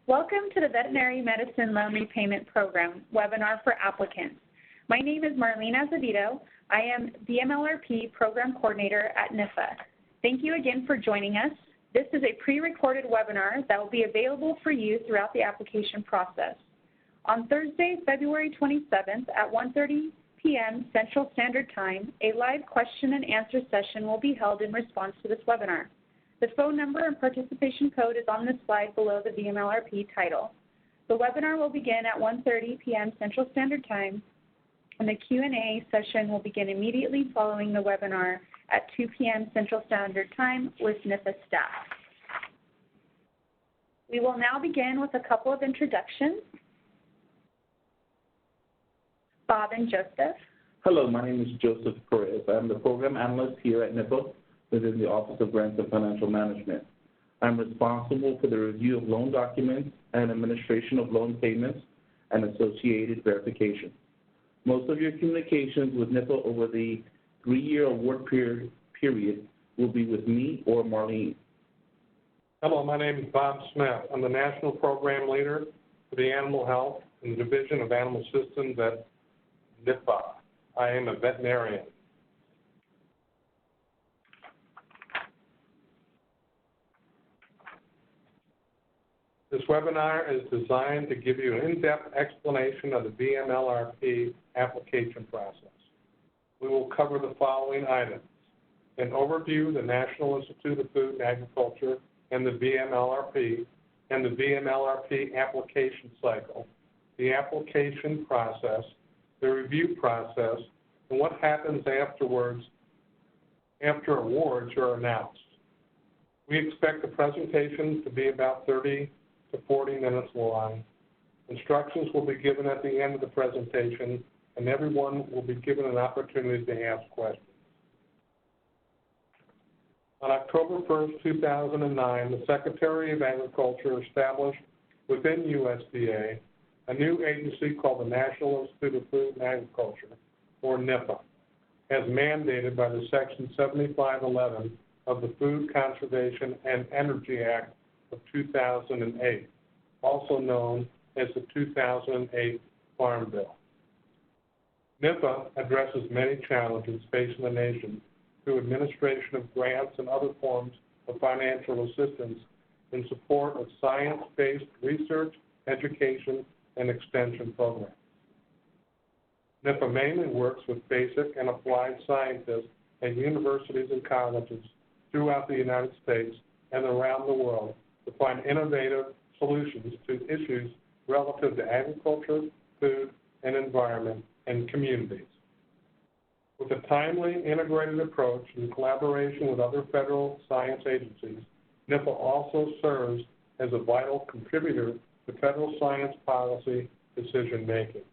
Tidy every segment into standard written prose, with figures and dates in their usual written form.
Welcome to the Veterinary Medicine Loan Repayment Program webinar for applicants. My name is Marlene Azevedo. I am VMLRP Program Coordinator at NIFA. Thank you again for joining us. This is a pre-recorded webinar that will be available for you throughout the application process. On Thursday, February 27th at 1:30 p.m. Central Standard Time, a live question and answer session will be held in response to this webinar. The phone number and participation code is on the slide below the VMLRP title. The webinar will begin at 1:30 p.m. Central Standard Time, and the Q&A session will begin immediately following the webinar at 2 p.m. Central Standard Time with NIFA staff. We will now begin with a couple of introductions. Bob and Joseph. Hello, my name is Joseph Perez. I am the Program Analyst here at NIFA within the Office of Grants and Financial Management. I'm responsible for the review of loan documents and administration of loan payments and associated verification. Most of your communications with NIFA over the 3-year award period will be with me or Marlene. Hello, my name is Bob Smith. I'm the National Program Leader for the Animal Health in the Division of Animal Systems at NIFA. I am a veterinarian. This webinar is designed to give you an in-depth explanation of the VMLRP application process. We will cover the following items: an overview of the National Institute of Food and Agriculture and the VMLRP application cycle, the application process, the review process, and what happens afterwards after awards are announced. We expect the presentation to be about 30 to 40 minutes long. Instructions will be given at the end of the presentation, and everyone will be given an opportunity to ask questions. On October 1st, 2009, the Secretary of Agriculture established within USDA a new agency called the National Institute of Food and Agriculture, or NIFA, as mandated by the Section 7511 of the Food Conservation and Energy Act of 2008, also known as the 2008 Farm Bill. NIFA addresses many challenges facing the nation through administration of grants and other forms of financial assistance in support of science-based research, education, and extension programs. NIFA mainly works with basic and applied scientists at universities and colleges throughout the United States and around the world to find innovative solutions to issues relative to agriculture, food, and environment, and communities. With a timely, integrated approach in collaboration with other federal science agencies, NIFA also serves as a vital contributor to federal science policy decision-making.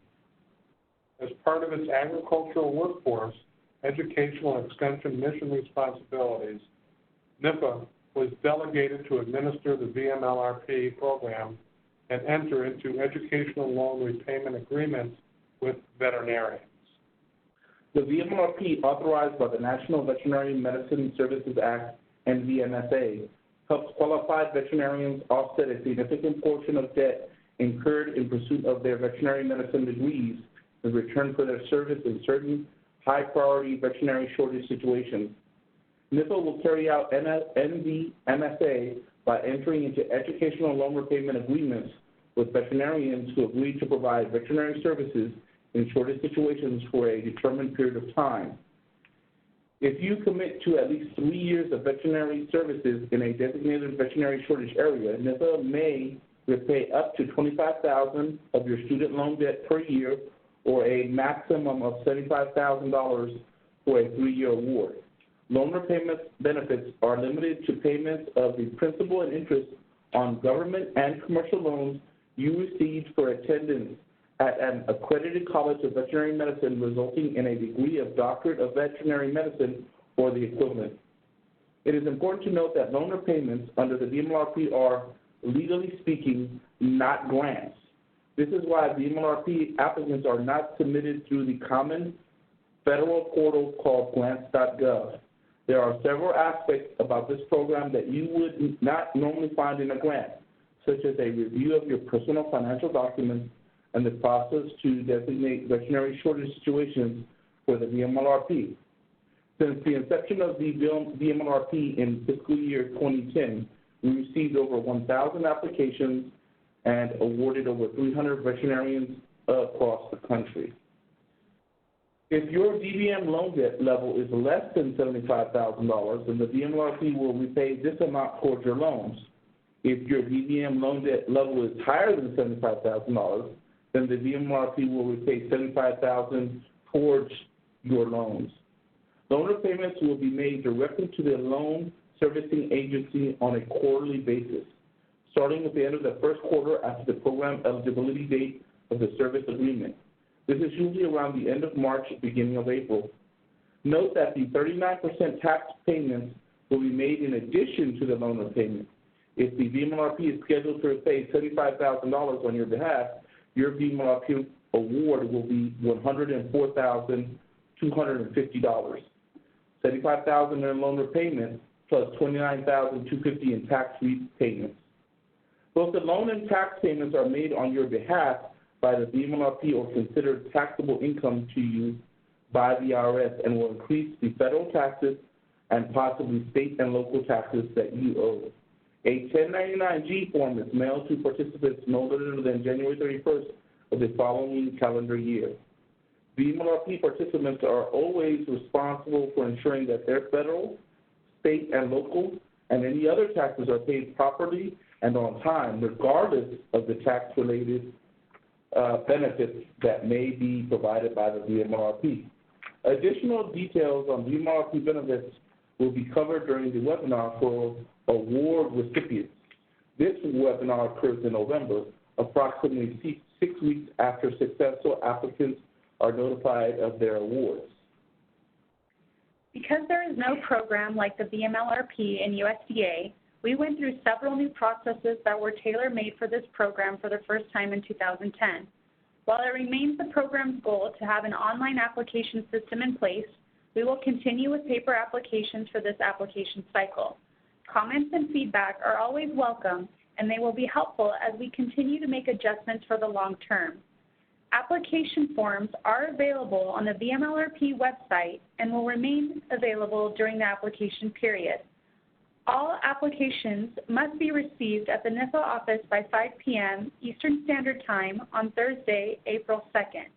As part of its agricultural workforce, educational and extension mission responsibilities, NIFA was delegated to administer the VMLRP program and enter into educational loan repayment agreements with veterinarians. The VMLRP, authorized by the National Veterinary Medicine Services Act and VMSA, helps qualified veterinarians offset a significant portion of debt incurred in pursuit of their veterinary medicine degrees in return for their service in certain high-priority veterinary shortage situations. NIFA will carry out NVMSA by entering into educational loan repayment agreements with veterinarians who agree to provide veterinary services in shortage situations for a determined period of time. If you commit to at least 3 years of veterinary services in a designated veterinary shortage area, NIFA may repay up to $25,000 of your student loan debt per year, or a maximum of $75,000 for a 3-year award. Loan repayment benefits are limited to payments of the principal and interest on government and commercial loans you received for attendance at an accredited college of veterinary medicine resulting in a degree of Doctorate of Veterinary Medicine or the equivalent. It is important to note that loan repayments under the VMLRP are, legally speaking, not grants. This is why VMLRP applicants are not submitted through the common federal portal called grants.gov. There are several aspects about this program that you would not normally find in a grant, such as a review of your personal financial documents and the process to designate veterinary shortage situations for the VMLRP. Since the inception of the VMLRP in fiscal year 2010, we received over 1,000 applications and awarded over 300 veterinarians across the country. If your DVM loan debt level is less than $75,000, then the VMLRP will repay this amount towards your loans. If your DVM loan debt level is higher than $75,000, then the VMLRP will repay $75,000 towards your loans. Loan repayments will be made directly to the loan servicing agency on a quarterly basis, starting at the end of the first quarter after the program eligibility date of the service agreement. This is usually around the end of March, beginning of April. Note that the 39% tax payments will be made in addition to the loan repayment. If the VMLRP is scheduled to repay $75,000 on your behalf, your VMLRP award will be $104,250. $75,000 in loan repayment plus $29,250 in tax repayments. Both the loan and tax payments are made on your behalf by the VMLRP or considered taxable income to you by the IRS and will increase the federal taxes and possibly state and local taxes that you owe. A 1099-G form is mailed to participants no later than January 31st of the following calendar year. VMLRP participants are always responsible for ensuring that their federal, state, and local and any other taxes are paid properly and on time, regardless of the tax-related benefits that may be provided by the VMLRP. Additional details on VMLRP benefits will be covered during the webinar for award recipients. This webinar occurs in November, approximately 6 weeks after successful applicants are notified of their awards. Because there is no program like the VMLRP and USDA, we went through several new processes that were tailor-made for this program for the first time in 2010. While it remains the program's goal to have an online application system in place, we will continue with paper applications for this application cycle. Comments and feedback are always welcome, and they will be helpful as we continue to make adjustments for the long term. Application forms are available on the VMLRP website and will remain available during the application period. All applications must be received at the NIFA office by 5 p.m. Eastern Standard Time on Thursday, April 2nd.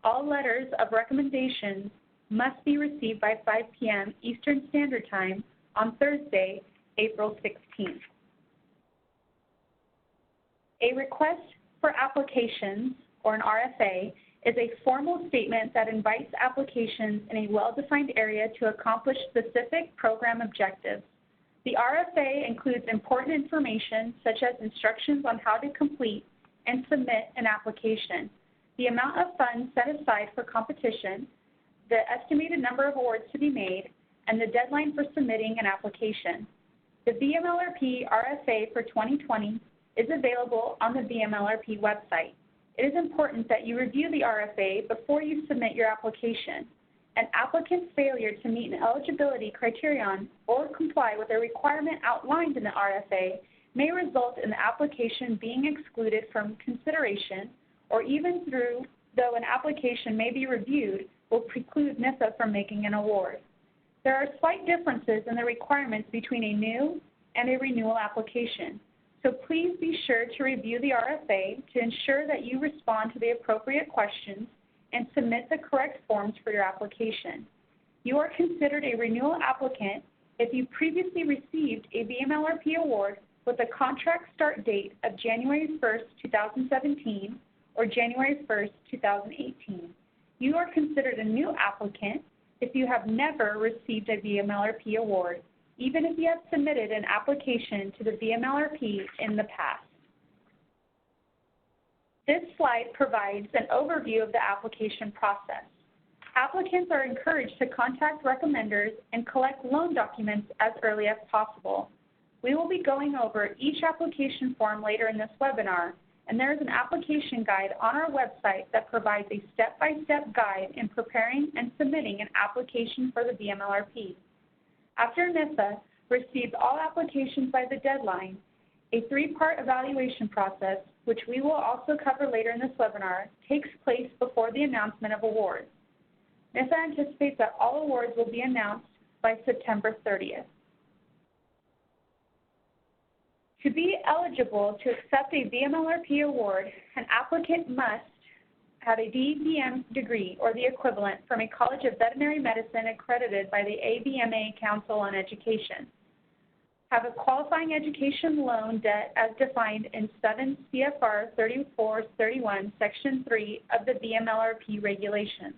All letters of recommendation must be received by 5 p.m. Eastern Standard Time on Thursday, April 16th. A request for applications, or an RFA, is a formal statement that invites applications in a well-defined area to accomplish specific program objectives. The RFA includes important information such as instructions on how to complete and submit an application, the amount of funds set aside for competition, the estimated number of awards to be made, and the deadline for submitting an application. The VMLRP RFA for 2020 is available on the VMLRP website. It is important that you review the RFA before you submit your application. An applicant's failure to meet an eligibility criterion or comply with a requirement outlined in the RFA may result in the application being excluded from consideration, or even though an application may be reviewed, will preclude NIFA from making an award. There are slight differences in the requirements between a new and a renewal application. So please be sure to review the RFA to ensure that you respond to the appropriate questions and submit the correct forms for your application. You are considered a renewal applicant if you previously received a VMLRP award with a contract start date of January 1st, 2017 or January 1st, 2018. You are considered a new applicant if you have never received a VMLRP award, even if you have submitted an application to the VMLRP in the past. This slide provides an overview of the application process. Applicants are encouraged to contact recommenders and collect loan documents as early as possible. We will be going over each application form later in this webinar, and there is an application guide on our website that provides a step-by-step guide in preparing and submitting an application for the VMLRP. After NIFA receives all applications by the deadline, A three-part evaluation process, which we will also cover later in this webinar, takes place before the announcement of awards. NIFA anticipates that all awards will be announced by September 30th. To be eligible to accept a VMLRP award, an applicant must have a DVM degree or the equivalent from a College of Veterinary Medicine accredited by the AVMA Council on Education, have a qualifying education loan debt as defined in 7 CFR 3431, Section 3 of the VMLRP regulations,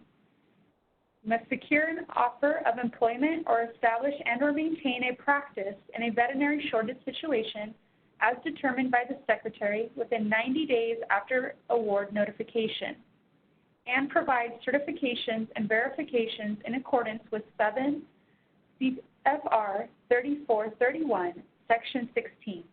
must secure an offer of employment or establish and or maintain a practice in a veterinary shortage situation as determined by the Secretary within 90 days after award notification, and provide certifications and verifications in accordance with 7 CFR 3431, Section 16.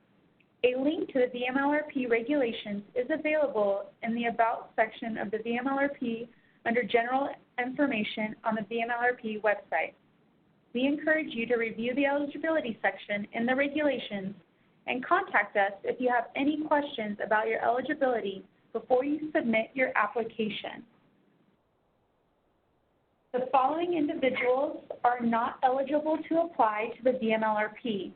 A link to the VMLRP regulations is available in the About section of the VMLRP under General Information on the VMLRP website. We encourage you to review the eligibility section in the regulations and contact us if you have any questions about your eligibility before you submit your application. The following individuals are not eligible to apply to the VMLRP.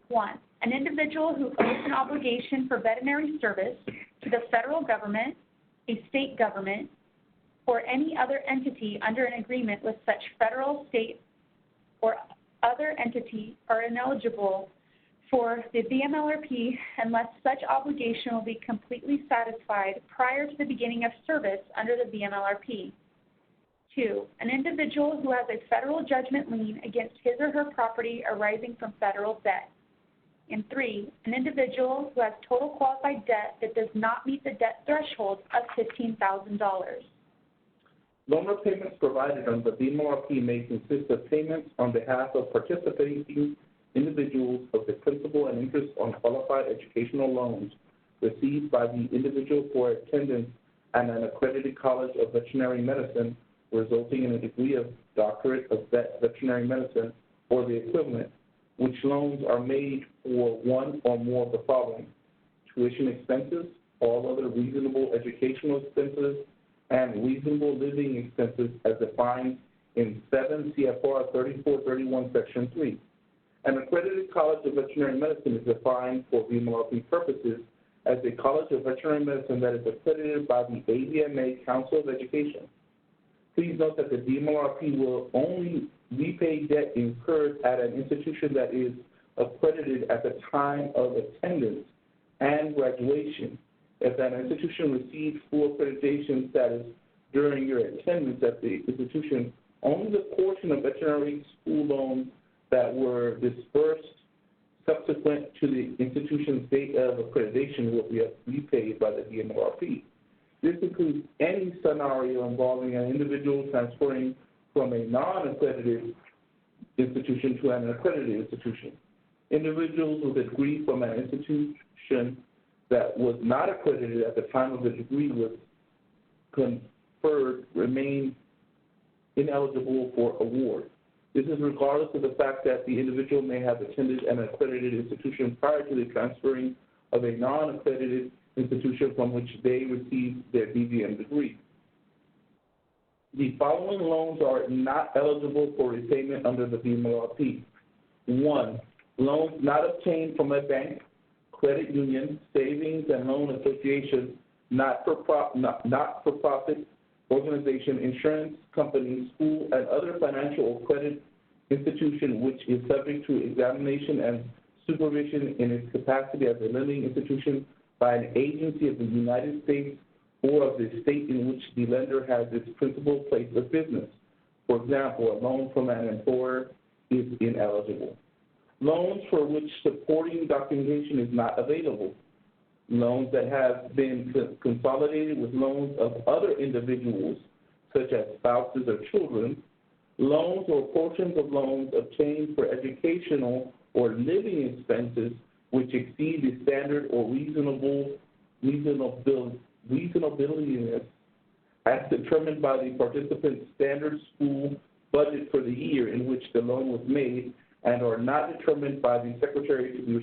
1, an individual who owes an obligation for veterinary service to the federal government, a state government, or any other entity under an agreement with such federal, state, or other entity are ineligible for the VMLRP unless such obligation will be completely satisfied prior to the beginning of service under the VMLRP. 2, an individual who has a federal judgment lien against his or her property arising from federal debt. And 3, an individual who has total qualified debt that does not meet the debt threshold of $15,000. Loan repayments provided under the VMLRP may consist of payments on behalf of participating individuals of the principal and interest on qualified educational loans received by the individual for attendance at an accredited college of veterinary medicine resulting in a degree of doctorate of veterinary medicine or the equivalent, which loans are made for one or more of the following: tuition expenses, all other reasonable educational expenses, and reasonable living expenses as defined in 7 CFR 3431, Section 3. An accredited college of veterinary medicine is defined for VMLRP purposes as a college of veterinary medicine that is accredited by the AVMA Council of Education. Please note that the VMLRP will only repay debt incurred at an institution that is accredited at the time of attendance and graduation. If an institution received full accreditation status during your attendance at the institution, only the portion of veterinary school loans that were disbursed subsequent to the institution's date of accreditation will be repaid by the VMLRP. This includes any scenario involving an individual transferring from a non-accredited institution to an accredited institution. Individuals with a degree from an institution that was not accredited at the time of the degree was conferred remain ineligible for award. This is regardless of the fact that the individual may have attended an accredited institution prior to the transferring of a non-accredited institution from which they received their DVM degree. The following loans are not eligible for repayment under the VMLRP. 1, loans not obtained from a bank, credit union, savings and loan association, not-for-profit organization, insurance company, school, and other financial or credit institution which is subject to examination and supervision in its capacity as a lending institution by an agency of the United States or of the state in which the lender has its principal place of business. For example, a loan from an employer is ineligible. Loans for which supporting documentation is not available. Loans that have been consolidated with loans of other individuals, such as spouses or children. Loans or portions of loans obtained for educational or living expenses which exceed the standard or reasonableness as determined by the participant's standard school budget for the year in which the loan was made and are not determined by the Secretary to be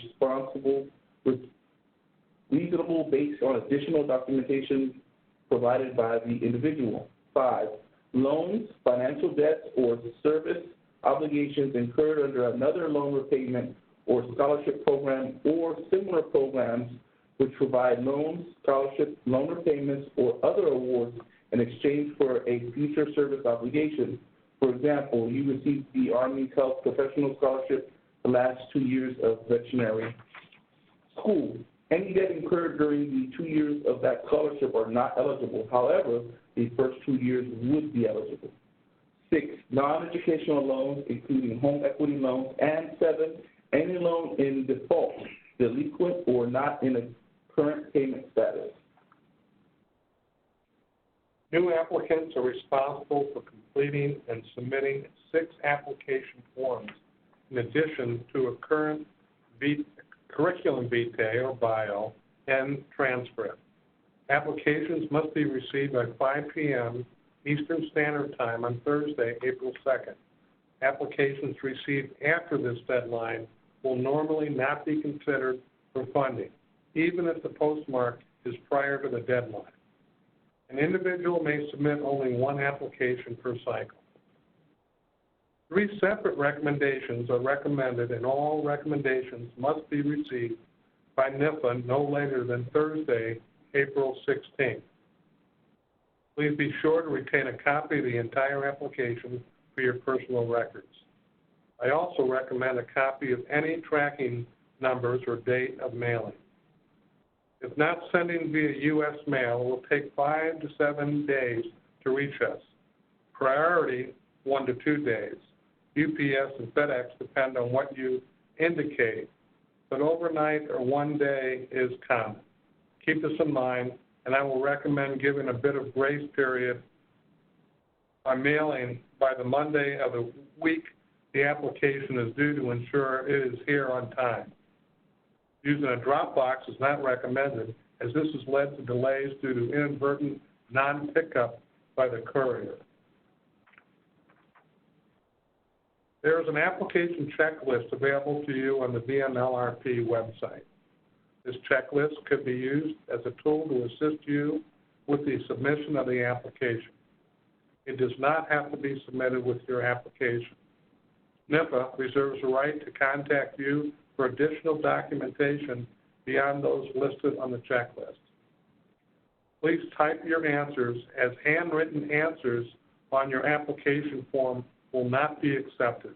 reasonable based on additional documentation provided by the individual. 5, loans, financial debts, or service obligations incurred under another loan repayment or scholarship program or similar programs which provide loans, scholarship, loan repayments, or other awards in exchange for a future service obligation. For example, you received the Army's Health Professional Scholarship the last 2 years of veterinary school. Any debt incurred during the 2 years of that scholarship are not eligible. However, the first 2 years would be eligible. 6, non-educational loans, including home equity loans. And 7, any loan in default, delinquent, or not in a current payment status. New applicants are responsible for completing and submitting 6 application forms in addition to a current curriculum vitae or bio and transcript. Applications must be received by 5 p.m. Eastern Standard Time on Thursday, April 2nd. Applications received after this deadline will normally not be considered for funding, even if the postmark is prior to the deadline. An individual may submit only 1 application per cycle. 3 separate recommendations are recommended, and all recommendations must be received by NIFA no later than Thursday, April 16th. Please be sure to retain a copy of the entire application for your personal records. I also recommend a copy of any tracking numbers or date of mailing. If not sending via U.S. mail, it will take 5 to 7 days to reach us. Priority, 1 to 2 days. UPS and FedEx depend on what you indicate, but overnight or 1 day is common. Keep this in mind, and I will recommend giving a bit of grace period by mailing by the Monday of the week the application is due to ensure it is here on time. Using a Dropbox is not recommended, as this has led to delays due to inadvertent non-pickup by the courier. There is an application checklist available to you on the VMLRP website. This checklist could be used as a tool to assist you with the submission of the application. It does not have to be submitted with your application. NIFA reserves the right to contact you for additional documentation beyond those listed on the checklist. Please type your answers, as handwritten answers on your application form will not be accepted.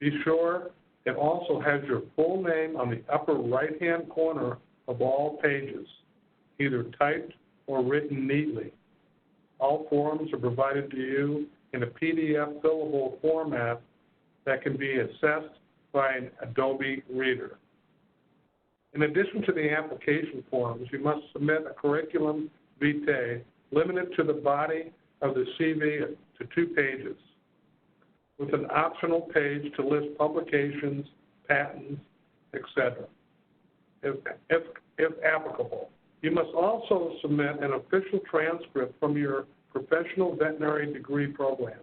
Be sure it also has your full name on the upper right-hand corner of all pages, either typed or written neatly. All forms are provided to you in a PDF fillable format that can be accessed by an Adobe Reader. In addition to the application forms, you must submit a curriculum vitae limited to the body of the CV to 2 pages, with an optional page to list publications, patents, etc., if applicable. You must also submit an official transcript from your professional veterinary degree program.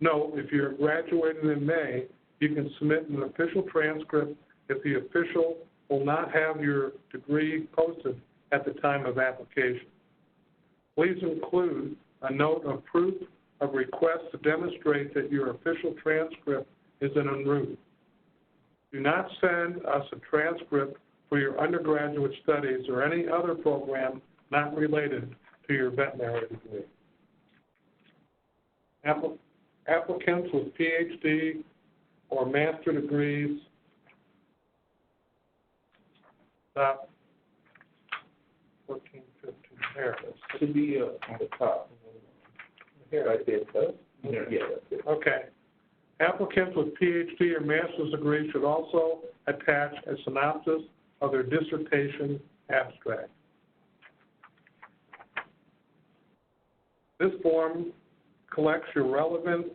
Note, if you're graduating in May, you can submit an official transcript if the official will not have your degree posted at the time of application. Please include a note of proof of request to demonstrate that your official transcript is en route. Do not send us a transcript for your undergraduate studies or any other program not related to your veterinary degree. Applicants with PhD or master degrees, stop 14, 15, there it is. It should be on the top. Here, right there, so. Yeah, that's it. Okay. Applicants with PhD or master's degree should also attach a synopsis of their dissertation abstract. This form collects your relevant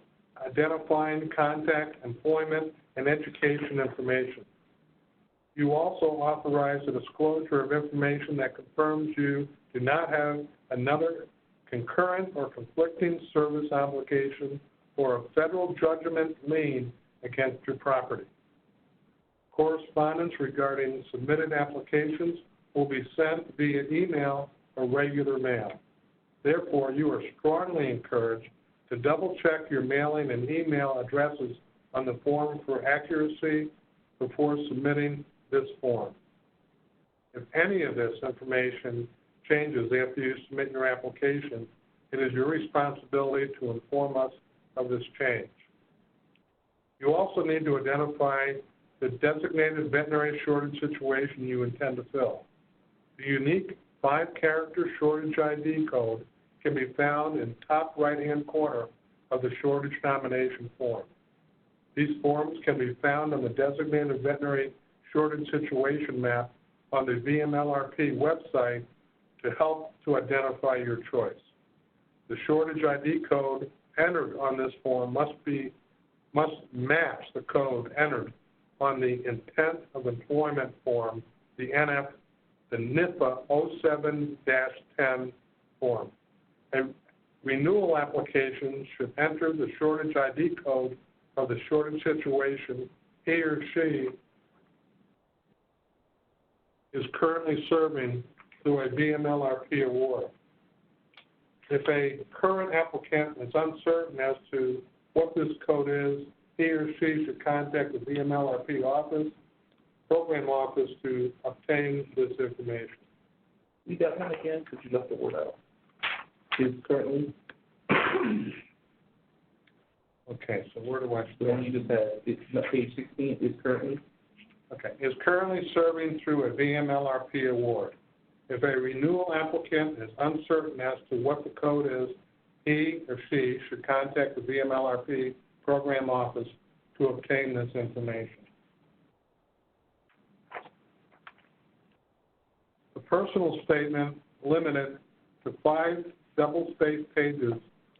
identifying contact, employment, and education information. You also authorize the disclosure of information that confirms you do not have another concurrent or conflicting service obligation or a federal judgment lien against your property. Correspondence regarding submitted applications will be sent via email or regular mail. Therefore, you are strongly encouraged to double-check your mailing and email addresses on the form for accuracy before submitting this form. If any of this information changes after you submit your application, it is your responsibility to inform us of this change. You also need to identify the designated veterinary shortage situation you intend to fill. The unique 5-character shortage ID code can be found in the top right-hand corner of the shortage nomination form. These forms can be found on the designated veterinary shortage situation map on the VMLRP website to help to identify your choice. The shortage ID code entered on this form must match the code entered on the intent of employment form, the NIFA 07-10 form. A renewal application should enter the shortage ID code of the shortage situation he or she is currently serving through a VMLRP award. If a current applicant is uncertain as to what this code is, he or she should contact the VMLRP program office to obtain this information. You got that again because you left the word out. Is currently. Okay, so where do I The one you just had, it's page 16, is currently. Okay, is currently serving through a VMLRP award. If a renewal applicant is uncertain as to what the code is, he or she should contact the VMLRP program office to obtain this information. The personal statement limited to 5 double-spaced pages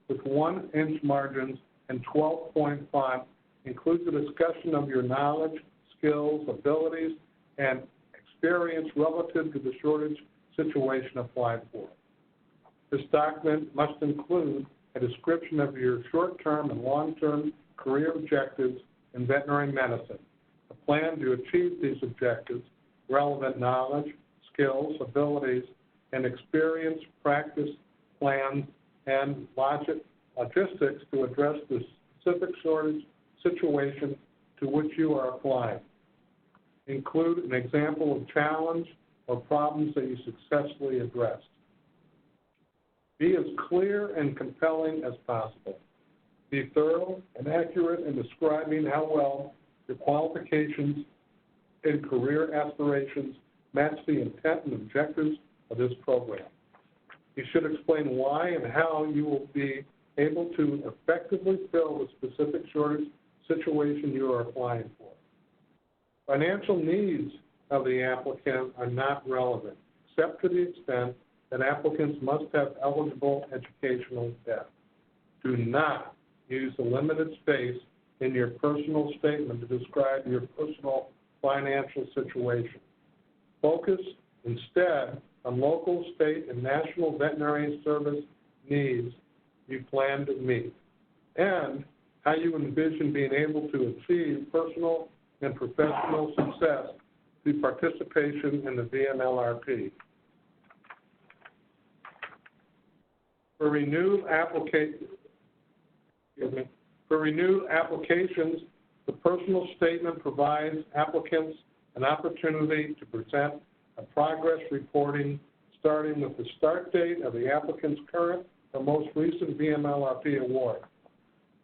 with 1-inch margins and 12-point font includes a discussion of your knowledge, skills, abilities, and experience relative to the shortage situation applied for. This document must include a description of your short-term and long-term career objectives in veterinary medicine, a plan to achieve these objectives, relevant knowledge, skills, abilities, and experience, practice, plans, and logistics to address the specific shortage situation to which you are applying. Include an example of challenge or problems that you successfully addressed. Be as clear and compelling as possible. Be thorough and accurate in describing how well your qualifications and career aspirations match the intent and objectives of this program. You should explain why and how you will be able to effectively fill the specific shortage situation you are applying for. Financial needs of the applicant are not relevant, except to the extent that applicants must have eligible educational debt. Do not use the limited space in your personal statement to describe your personal financial situation. Focus instead on local, state, and national veterinary service needs you plan to meet, and how you envision being able to achieve personal and professional success through participation in the VMLRP. For renewed applications, the personal statement provides applicants an opportunity to present a progress reporting starting with the start date of the applicant's current or most recent VMLRP award.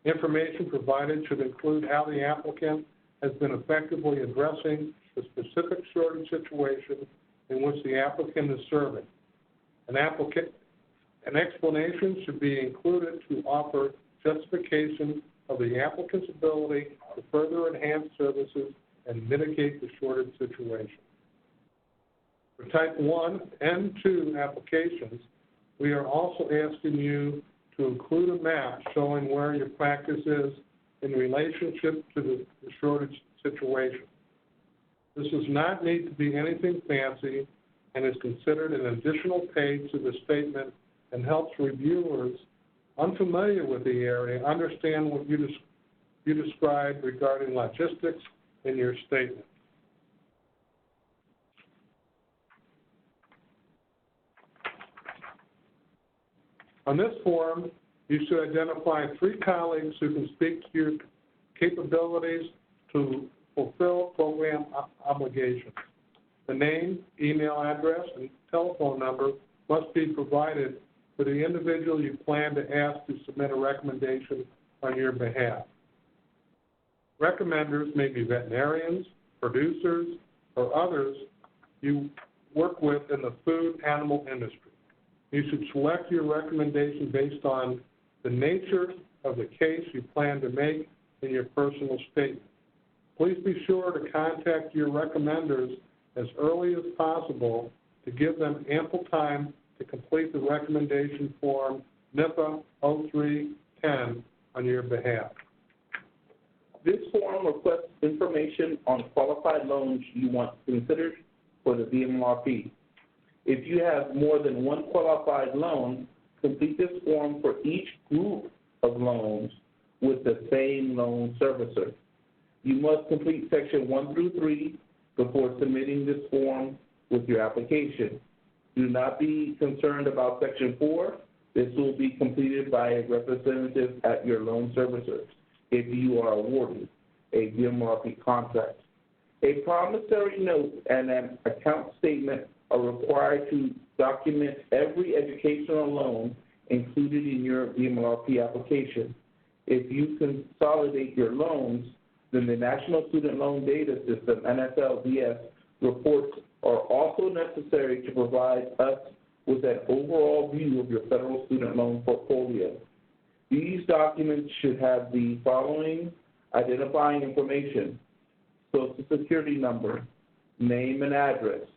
Information provided should include how the applicant has been effectively addressing the specific shortage situation in which the applicant is serving. An explanation should be included to offer justification of the applicant's ability to further enhance services and mitigate the shortage situation. For Type 1 and 2 applications, we are also asking you to include a map showing where your practice is in relationship to the shortage situation. This does not need to be anything fancy and is considered an additional page to the statement and helps reviewers unfamiliar with the area understand what you described regarding logistics in your statement. On this form, you should identify 3 colleagues who can speak to your capabilities to fulfill program obligations. The name, email address, and telephone number must be provided for the individual you plan to ask to submit a recommendation on your behalf. Recommenders may be veterinarians, producers, or others you work with in the food animal industry. You should select your recommendation based on the nature of the case you plan to make in your personal statement. Please be sure to contact your recommenders as early as possible to give them ample time to complete the recommendation form NIFA 0310 on your behalf. This form requests information on qualified loans you want considered for the VMLRP. If you have more than one qualified loan, complete this form for each group of loans with the same loan servicer. You must complete section 1 through 3 before submitting this form with your application. Do not be concerned about section 4. This will be completed by a representative at your loan servicer if you are awarded a VMLRP contract. A promissory note and an account statement are required to document every educational loan included in your VMLRP application. If you consolidate your loans, then the National Student Loan Data System, NSLDS, reports are also necessary to provide us with an overall view of your federal student loan portfolio. These documents should have the following identifying information: Social Security number, name and address.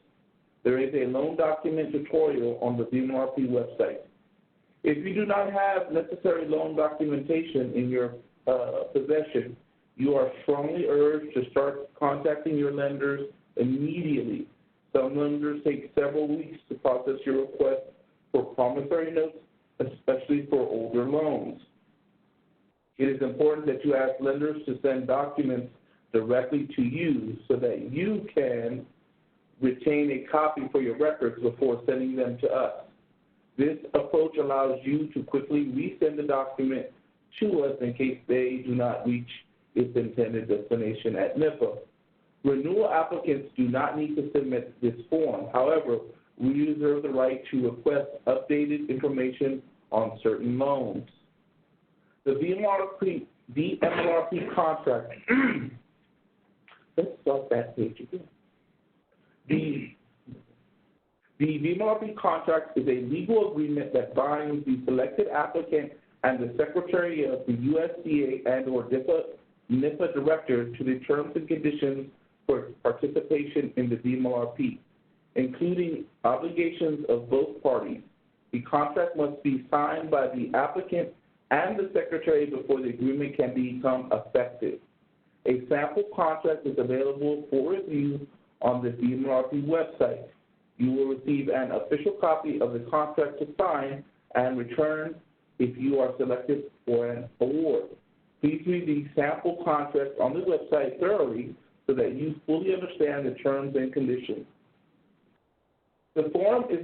There is a loan document tutorial on the VMLRP website. If you do not have necessary loan documentation in your possession, you are strongly urged to start contacting your lenders immediately. Some lenders take several weeks to process your request for promissory notes, especially for older loans. It is important that you ask lenders to send documents directly to you so that you can retain a copy for your records before sending them to us. This approach allows you to quickly resend the document to us in case they do not reach its intended destination at NIFA. Renewal applicants do not need to submit this form. However, we reserve the right to request updated information on certain loans. The VMLRP contract, let's start that page again. The VMLRP contract is a legal agreement that binds the selected applicant and the Secretary of the USDA and/or NIFA director to the terms and conditions for participation in the VMLRP, including obligations of both parties. The contract must be signed by the applicant and the Secretary before the agreement can become effective. A sample contract is available for review on the VMLRP website. You will receive an official copy of the contract to sign and return if you are selected for an award. Please read the sample contract on the website thoroughly so that you fully understand the terms and conditions. The form is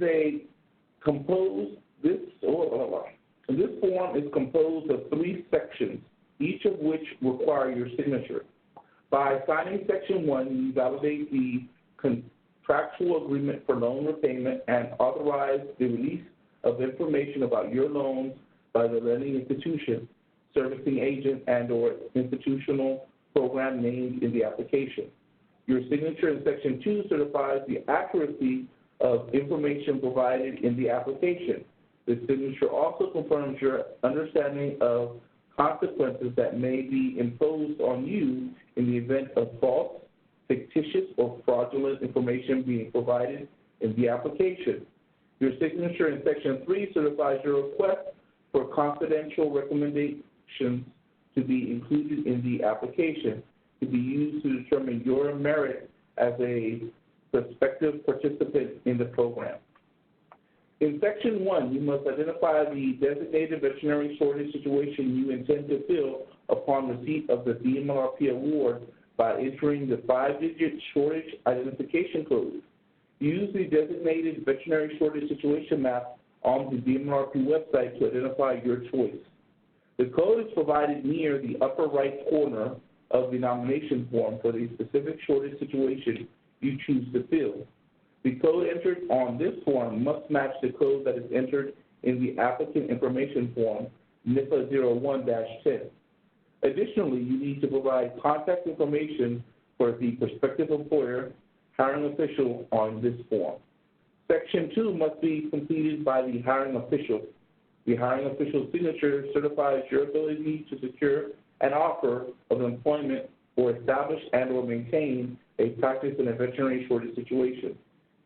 this form is composed of 3 sections, each of which require your signature. By signing section 1, you validate the contractual agreement for loan repayment and authorize the release of information about your loans by the lending institution, servicing agent, and/or institutional program named in the application. Your signature in section 2 certifies the accuracy of information provided in the application. The signature also confirms your understanding of consequences that may be imposed on you in the event of false, fictitious, or fraudulent information being provided in the application. Your signature in section 3 certifies your request for confidential recommendations to be included in the application to be used to determine your merit as a prospective participant in the program. In section 1, you must identify the designated veterinary shortage situation you intend to fill upon receipt of the VMLRP award by entering the 5-digit shortage identification code. Use the designated veterinary shortage situation map on the VMLRP website to identify your choice. The code is provided near the upper right corner of the nomination form for the specific shortage situation you choose to fill. The code entered on this form must match the code that is entered in the applicant information form, NIFA 01-10. Additionally, you need to provide contact information for the prospective employer, hiring official on this form. Section 2 must be completed by the hiring official. The hiring official's signature certifies your ability to secure an offer of employment or establish and or maintain a practice in a veterinary shortage situation.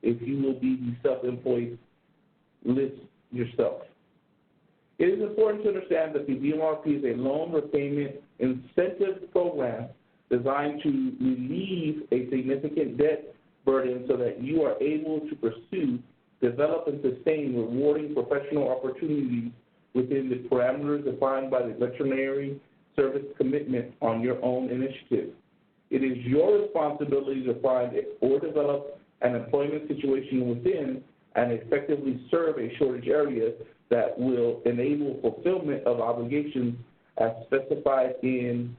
If you will be the self-employed list yourself. It is important to understand that the VMLRP is a loan repayment incentive program designed to relieve a significant debt burden so that you are able to pursue, develop, and sustain rewarding professional opportunities within the parameters defined by the veterinary service commitment on your own initiative. It is your responsibility to find or develop an employment situation within and effectively serve a shortage area that will enable fulfillment of obligations as specified in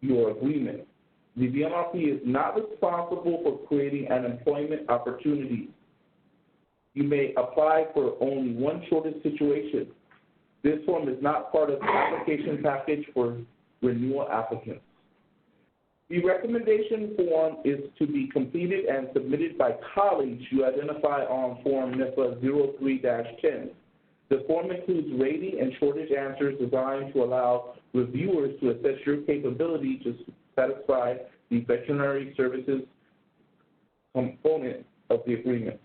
your agreement. The VMLRP is not responsible for creating an employment opportunity. You may apply for only one shortage situation. This form is not part of the application package for renewal applicants. The recommendation form is to be completed and submitted by colleagues you identify on Form NIFA 03-10. The form includes rating and shortage answers designed to allow reviewers to assess your capability to satisfy the veterinary services component of the agreement.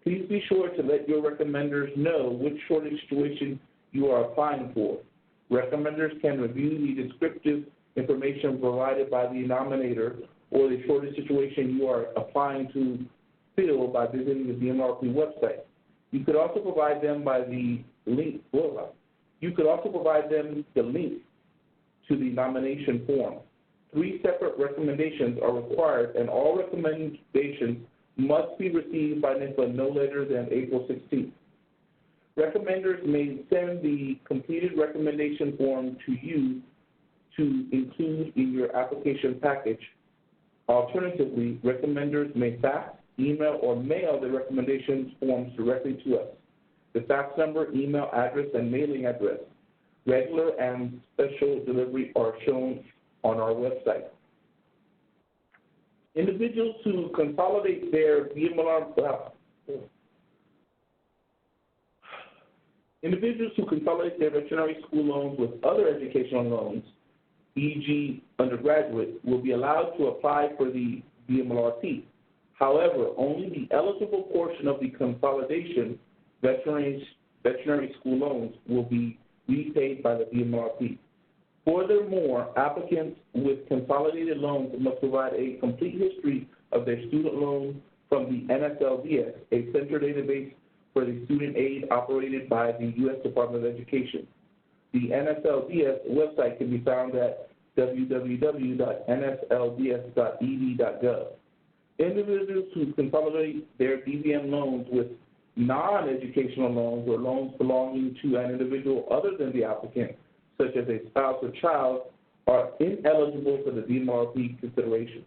Please be sure to let your recommenders know which shortage situation you are applying for. Recommenders can review the descriptive information provided by the nominator or the shortage situation you are applying to fill by visiting the VMLRP website. You could also provide them the link to the nomination form. 3 separate recommendations are required, and all recommendations must be received by NIFA no later than April 16th. Recommenders may send the completed recommendation form to you to include in your application package. Alternatively, recommenders may fax, email, or mail the recommendations forms directly to us. The fax number, email address, and mailing address. Regular and special delivery are shown on our website. Individuals who consolidate their veterinary school loans with other educational loans, e.g. undergraduate, will be allowed to apply for the VMLRP. However, only the eligible portion of the consolidation veterinary school loans will be repaid by the VMLRP. Furthermore, applicants with consolidated loans must provide a complete history of their student loans from the NSLDS, a central database for the student aid operated by the U.S. Department of Education. The NSLDS website can be found at www.nslds.ed.gov. Individuals who consolidate their DVM loans with non-educational loans or loans belonging to an individual other than the applicant, such as a spouse or child, are ineligible for the VMLRP consideration.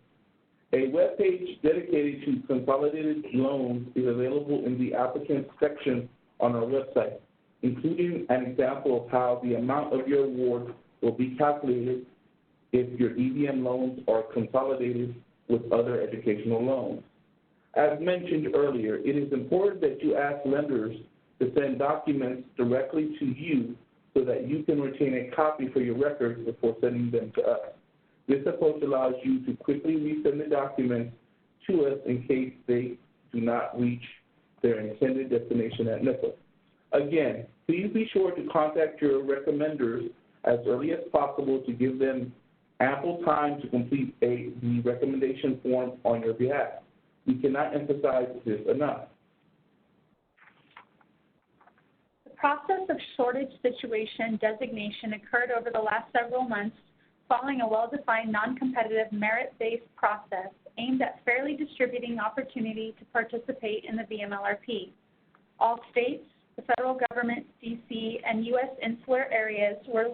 A web page dedicated to consolidated loans is available in the applicant section on our website, including an example of how the amount of your award will be calculated if your DVM loans are consolidated with other educational loans. As mentioned earlier, it is important that you ask lenders to send documents directly to you so that you can retain a copy for your records before sending them to us. This approach allows you to quickly resend the documents to us in case they do not reach their intended destination at NIFA. Again, please be sure to contact your recommenders as early as possible to give them ample time to complete the recommendation form on your behalf. We cannot emphasize this enough. The process of shortage situation designation occurred over the last several months following a well-defined non-competitive merit-based process aimed at fairly distributing opportunity to participate in the VMLRP. All states, the federal government, D.C., and U.S. insular areas were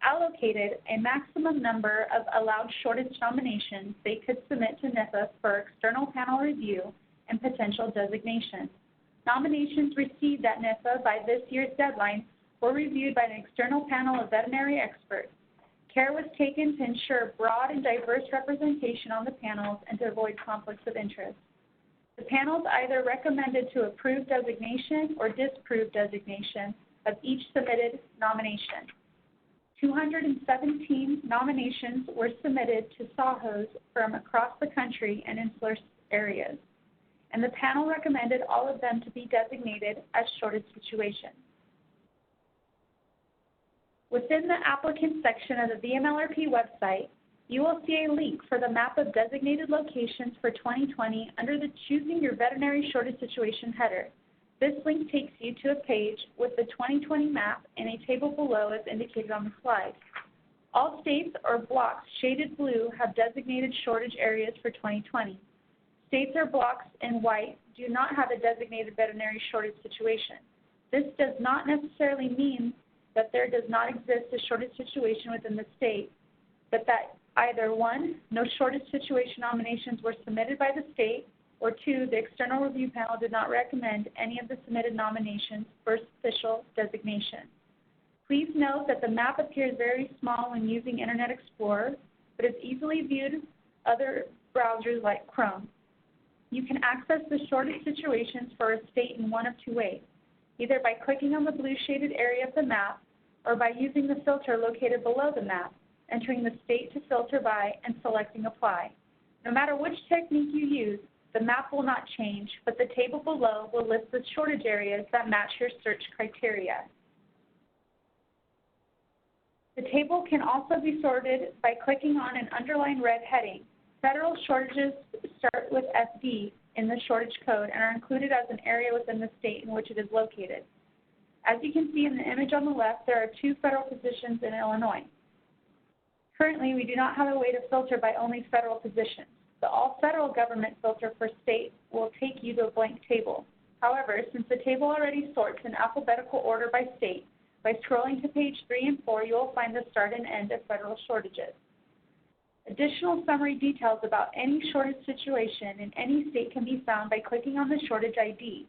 allocated a maximum number of allowed shortage nominations they could submit to NIFA for external panel review and potential designation. Nominations received at NIFA by this year's deadline were reviewed by an external panel of veterinary experts. Care was taken to ensure broad and diverse representation on the panels and to avoid conflicts of interest. The panels either recommended to approve designation or disapprove designation of each submitted nomination. 217 nominations were submitted to SAHOs from across the country and insular areas, and the panel recommended all of them to be designated as shortage situations. Within the applicant section of the VMLRP website, you will see a link for the map of designated locations for 2020 under the Choosing Your Veterinary Shortage Situation header. This link takes you to a page with the 2020 map and a table below as indicated on the slide. All states or blocks shaded blue have designated shortage areas for 2020. States or blocks in white do not have a designated veterinary shortage situation. This does not necessarily mean that there does not exist a shortage situation within the state, but that either 1, no shortage situation nominations were submitted by the state, or 2, the external review panel did not recommend any of the submitted nominations for official designation. Please note that the map appears very small when using Internet Explorer, but is easily viewed other browsers like Chrome. You can access the shortage situations for a state in one of 2 ways, either by clicking on the blue shaded area of the map or by using the filter located below the map, entering the state to filter by and selecting Apply. No matter which technique you use, the map will not change, but the table below will list the shortage areas that match your search criteria. The table can also be sorted by clicking on an underlined red heading. Federal shortages start with FD in the shortage code and are included as an area within the state in which it is located. As you can see in the image on the left, there are 2 federal positions in Illinois. Currently, we do not have a way to filter by only federal positions. The all federal government filter for state will take you to a blank table. However, since the table already sorts in alphabetical order by state, by scrolling to page 3 and 4, you will find the start and end of federal shortages. Additional summary details about any shortage situation in any state can be found by clicking on the shortage ID.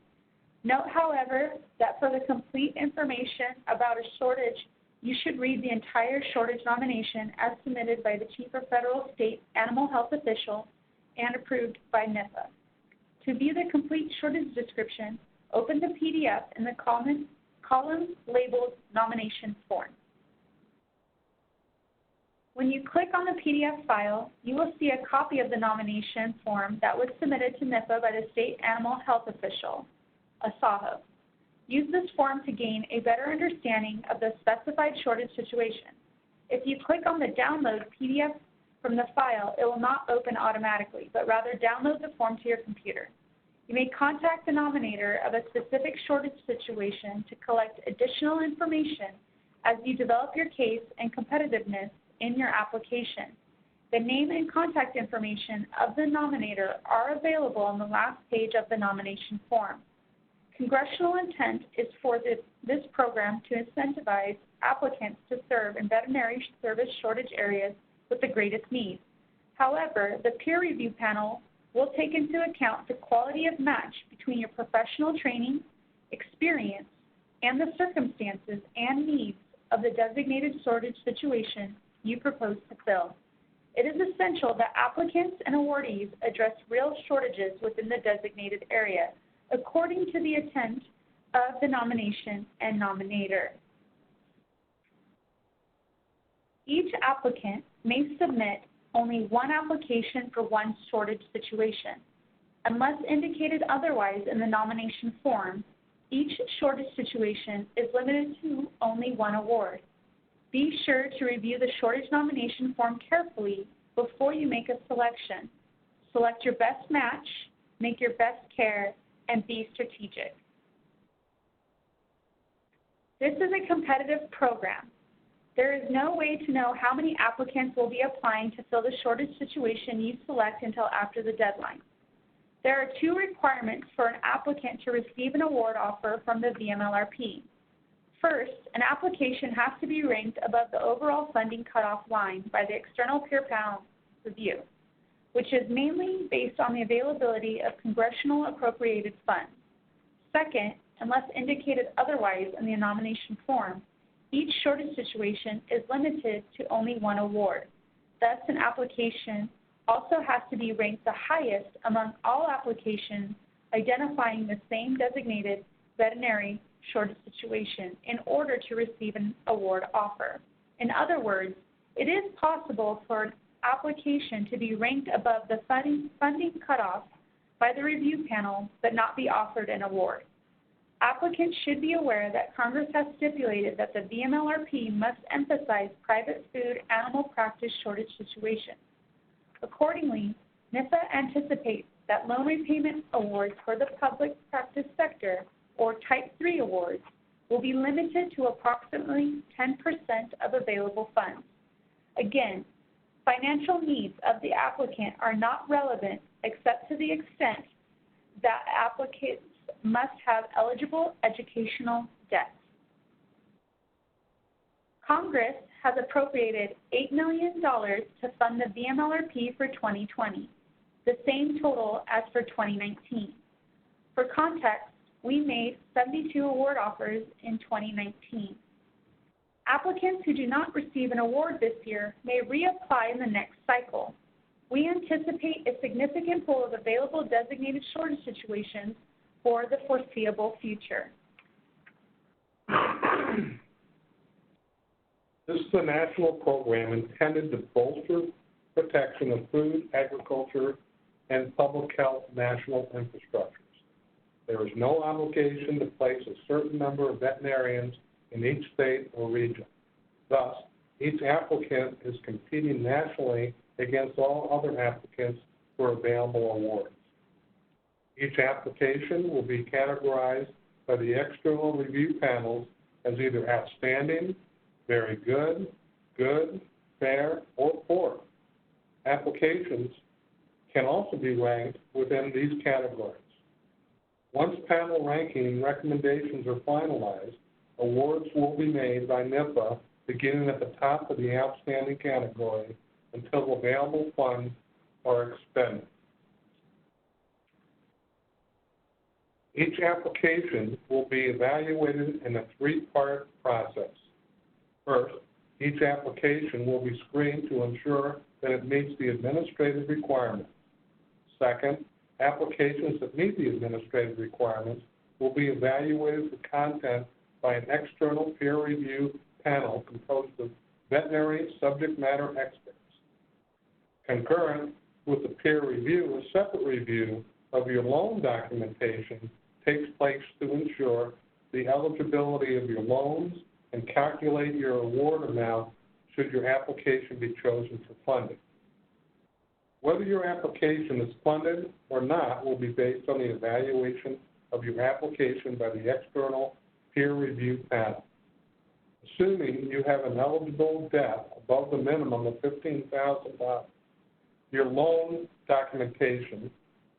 Note, however, that for the complete information about a shortage, you should read the entire shortage nomination as submitted by the Chief or Federal State Animal Health Official and approved by NIFA. To view the complete shortage description, open the PDF in the column labeled Nomination Form. When you click on the PDF file, you will see a copy of the nomination form that was submitted to NIFA by the State Animal Health Official, a SAHO. Use this form to gain a better understanding of the specified shortage situation. If you click on the Download PDF from the file, it will not open automatically, but rather download the form to your computer. You may contact the nominator of a specific shortage situation to collect additional information as you develop your case and competitiveness in your application. The name and contact information of the nominator are available on the last page of the nomination form. Congressional intent is for this program to incentivize applicants to serve in veterinary service shortage areas with the greatest need. However, the peer review panel will take into account the quality of match between your professional training, experience, and the circumstances and needs of the designated shortage situation you propose to fill. It is essential that applicants and awardees address real shortages within the designated area, according to the intent of the nomination and nominator. Each applicant may submit only one application for one shortage situation. Unless indicated otherwise in the nomination form, each shortage situation is limited to only one award. Be sure to review the shortage nomination form carefully before you make a selection. Select your best match, make your best care, and be strategic. This is a competitive program. There is no way to know how many applicants will be applying to fill the shortage situation you select until after the deadline. There are two requirements for an applicant to receive an award offer from the VMLRP. First, an application has to be ranked above the overall funding cutoff line by the external peer panel review, which is mainly based on the availability of congressional appropriated funds. Second, unless indicated otherwise in the nomination form, each shortage situation is limited to only one award. Thus, an application also has to be ranked the highest among all applications identifying the same designated veterinary shortage situation in order to receive an award offer. In other words, it is possible for an application to be ranked above the funding cutoff by the review panel but not be offered an award. Applicants should be aware that Congress has stipulated that the VMLRP must emphasize private food animal practice shortage situations. Accordingly, NIFA anticipates that loan repayment awards for the public practice sector, or Type 3 awards, will be limited to approximately 10% of available funds. Again, financial needs of the applicant are not relevant except to the extent that applicants must have eligible educational debt. Congress has appropriated $8 million to fund the VMLRP for 2020, the same total as for 2019. For context, we made 72 award offers in 2019. Applicants who do not receive an award this year may reapply in the next cycle. We anticipate a significant pool of available designated shortage situations for the foreseeable future. This is a national program intended to bolster protection of food, agriculture, and public health national infrastructures. There is no obligation to place a certain number of veterinarians in each state or region. Thus, each applicant is competing nationally against all other applicants for available awards. Each application will be categorized by the external review panels as either outstanding, very good, good, fair, or poor. Applications can also be ranked within these categories. Once panel ranking and recommendations are finalized, awards will be made by NIFA beginning at the top of the outstanding category until available funds are expended. Each application will be evaluated in a three-part process. First, each application will be screened to ensure that it meets the administrative requirements. Second, applications that meet the administrative requirements will be evaluated for content by an external peer review panel composed of veterinary subject matter experts. Concurrent with the peer review, a separate review of your loan documentation takes place to ensure the eligibility of your loans and calculate your award amount should your application be chosen for funding. Whether your application is funded or not will be based on the evaluation of your application by the external peer review panel. Assuming you have an eligible debt above the minimum of $15,000, your loan documentation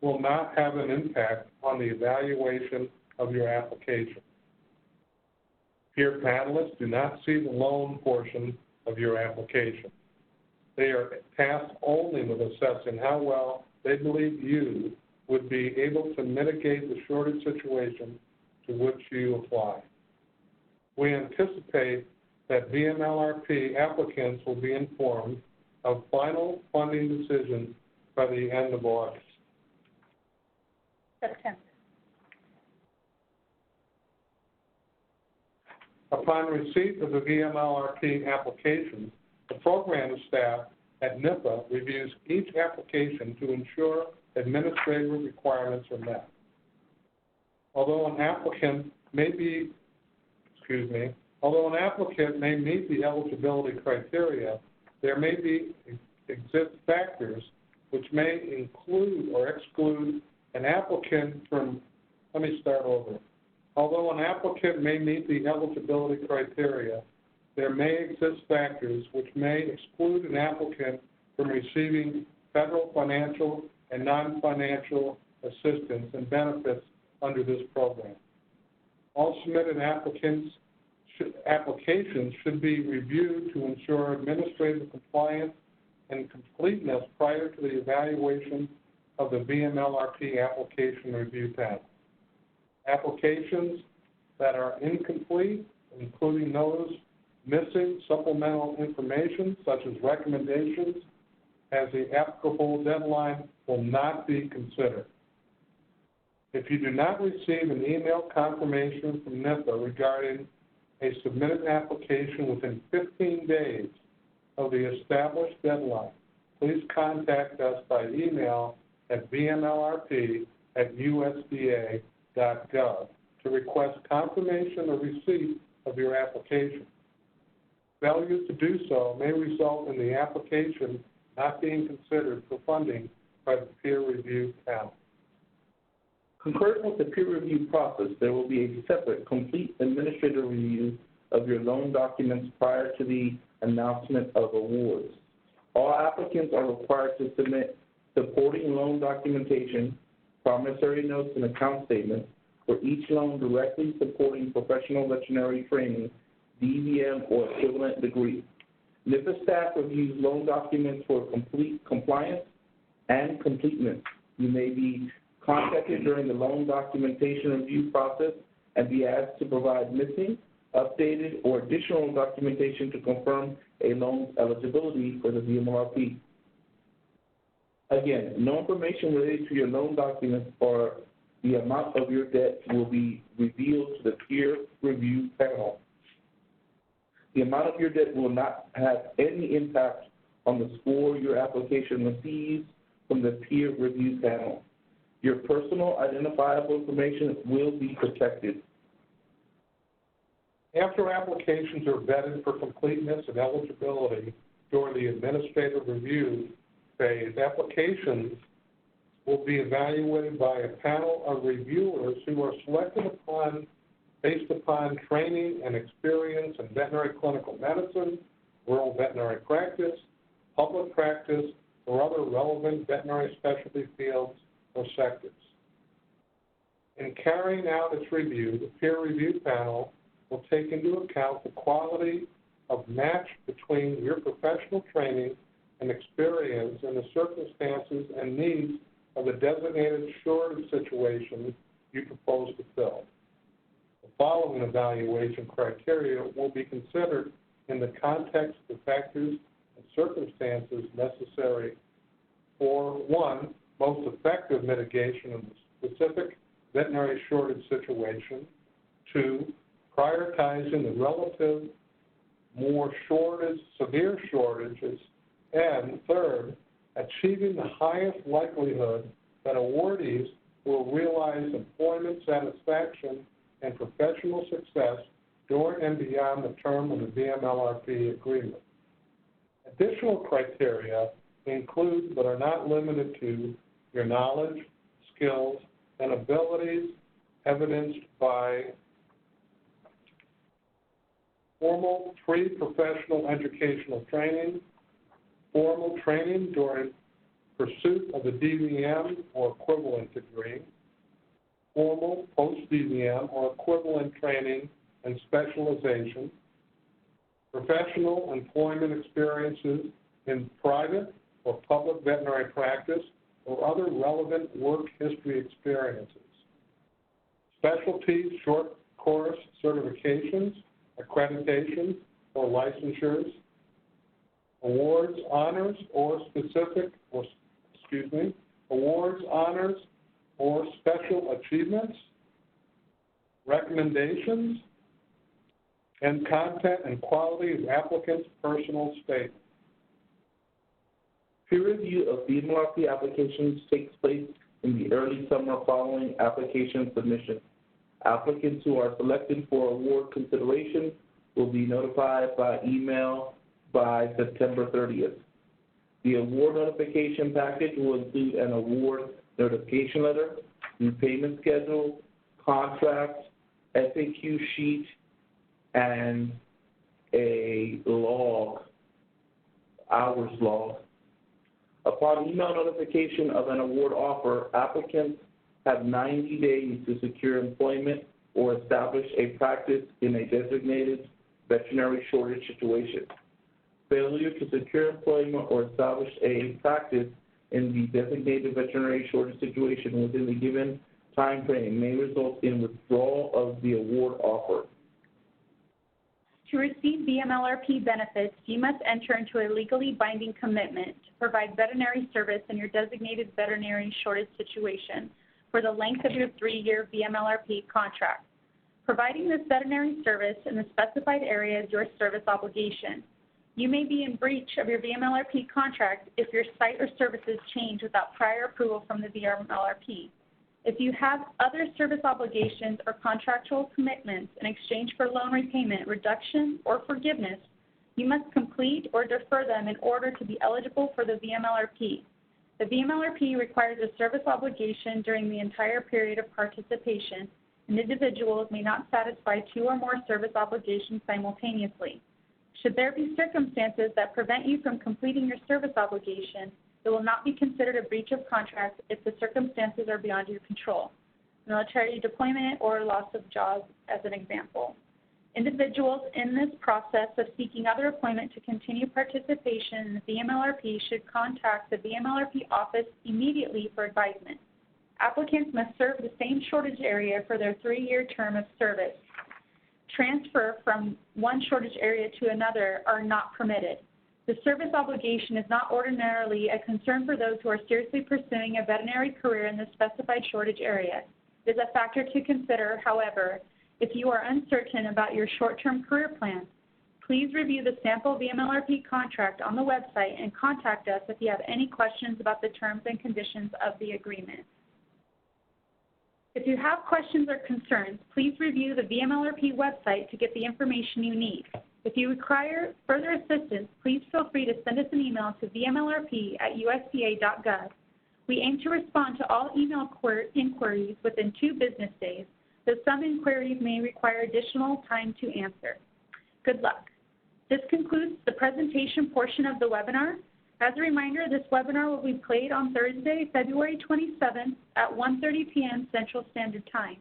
will not have an impact on the evaluation of your application. Peer panelists do not see the loan portion of your application. They are tasked only with assessing how well they believe you would be able to mitigate the shortage situation to which you apply. We anticipate that VMLRP applicants will be informed of final funding decisions by the end of August. September. Upon receipt of the VMLRP application, the program staff at NIFA reviews each application to ensure administrative requirements are met. Although an applicant may meet the eligibility criteria, there may exist factors which may include or exclude an applicant from, Although an applicant may meet the eligibility criteria, there may exist factors which may exclude an applicant from receiving federal financial and non-financial assistance and benefits under this program. All submitted applications should be reviewed to ensure administrative compliance and completeness prior to the evaluation of the VMLRP application review panel. Applications that are incomplete, including those missing supplemental information such as recommendations as the applicable deadline, will not be considered. If you do not receive an email confirmation from NIFA regarding a submitted application within 15 days of the established deadline, please contact us by email at vmlrp@usda.gov to request confirmation or receipt of your application. Failure to do so may result in the application not being considered for funding by the peer review panel. Concurrent with the peer review process, there will be a separate, complete administrative review of your loan documents prior to the announcement of awards. All applicants are required to submit supporting loan documentation, promissory notes, and account statements for each loan directly supporting professional veterinary training, DVM, or equivalent degree. NIFA staff reviews loan documents for complete compliance and completeness. You may be contacted during the loan documentation review process and be asked to provide missing, updated, or additional documentation to confirm a loan's eligibility for the VMLRP. Again, no information related to your loan documents or the amount of your debt will be revealed to the peer review panel. The amount of your debt will not have any impact on the score your application receives from the peer review panel. Your personal identifiable information will be protected. After applications are vetted for completeness and eligibility during the administrative review phase, applications will be evaluated by a panel of reviewers who are selected based upon training and experience in veterinary clinical medicine, rural veterinary practice, public practice, or other relevant veterinary specialty fields or sectors. In carrying out its review, the peer review panel will take into account the quality of match between your professional training and experience and the circumstances and needs of the designated shortage situation you propose to fill. The following evaluation criteria will be considered in the context of factors and circumstances necessary for, 1, most effective mitigation of the specific veterinary shortage situation, 2, prioritizing the relative more severe shortages, and 3rd, achieving the highest likelihood that awardees will realize employment satisfaction and professional success during and beyond the term of the VMLRP agreement. Additional criteria include, but are not limited to, your knowledge, skills, and abilities evidenced by formal pre-professional educational training, formal training during pursuit of the DVM or equivalent degree, formal post-DVM or equivalent training and specialization, professional employment experiences in private or public veterinary practice or other relevant work history experiences, specialty short course certifications, accreditations, or licensures, awards, honors, or special achievements, recommendations, and content and quality of applicants' personal statements. Peer review of VMLRP applications takes place in the early summer following application submission. Applicants who are selected for award consideration will be notified by email by September 30th. The award notification package will include an award notification letter, repayment schedule, contract, FAQ sheet, and a log, hours log. Upon email notification of an award offer, applicants have 90 days to secure employment or establish a practice in a designated veterinary shortage situation. Failure to secure employment or establish a practice in the designated veterinary shortage situation within the given time frame may result in withdrawal of the award offer. To receive VMLRP benefits, you must enter into a legally binding commitment to provide veterinary service in your designated veterinary shortage situation for the length of your 3-year VMLRP contract. Providing this veterinary service in the specified area is your service obligation. You may be in breach of your VMLRP contract if your site or services change without prior approval from the VMLRP. If you have other service obligations or contractual commitments in exchange for loan repayment, reduction, or forgiveness, you must complete or defer them in order to be eligible for the VMLRP. The VMLRP requires a service obligation during the entire period of participation, and individuals may not satisfy 2 or more service obligations simultaneously. Should there be circumstances that prevent you from completing your service obligation, it will not be considered a breach of contract if the circumstances are beyond your control. Military deployment or loss of jobs as an example. Individuals in this process of seeking other employment to continue participation in the VMLRP should contact the VMLRP office immediately for advisement. Applicants must serve the same shortage area for their 3-year term of service. Transfer from one shortage area to another are not permitted. The service obligation is not ordinarily a concern for those who are seriously pursuing a veterinary career in the specified shortage area. It is a factor to consider, however, if you are uncertain about your short-term career plan. Please review the sample VMLRP contract on the website and contact us if you have any questions about the terms and conditions of the agreement. If you have questions or concerns, please review the VMLRP website to get the information you need. If you require further assistance, please feel free to send us an email to vmlrp@usda.gov. We aim to respond to all email inquiries within 2 business days, though some inquiries may require additional time to answer. Good luck. This concludes the presentation portion of the webinar. As a reminder, this webinar will be played on Thursday, February 27th at 1:30 p.m. Central Standard Time.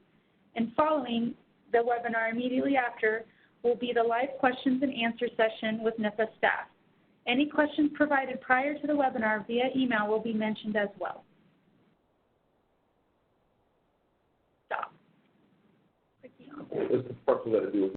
And following the webinar immediately after will be the live questions and answer session with NIFA staff. Any questions provided prior to the webinar via email will be mentioned as well. Stop. It's the part we got to do.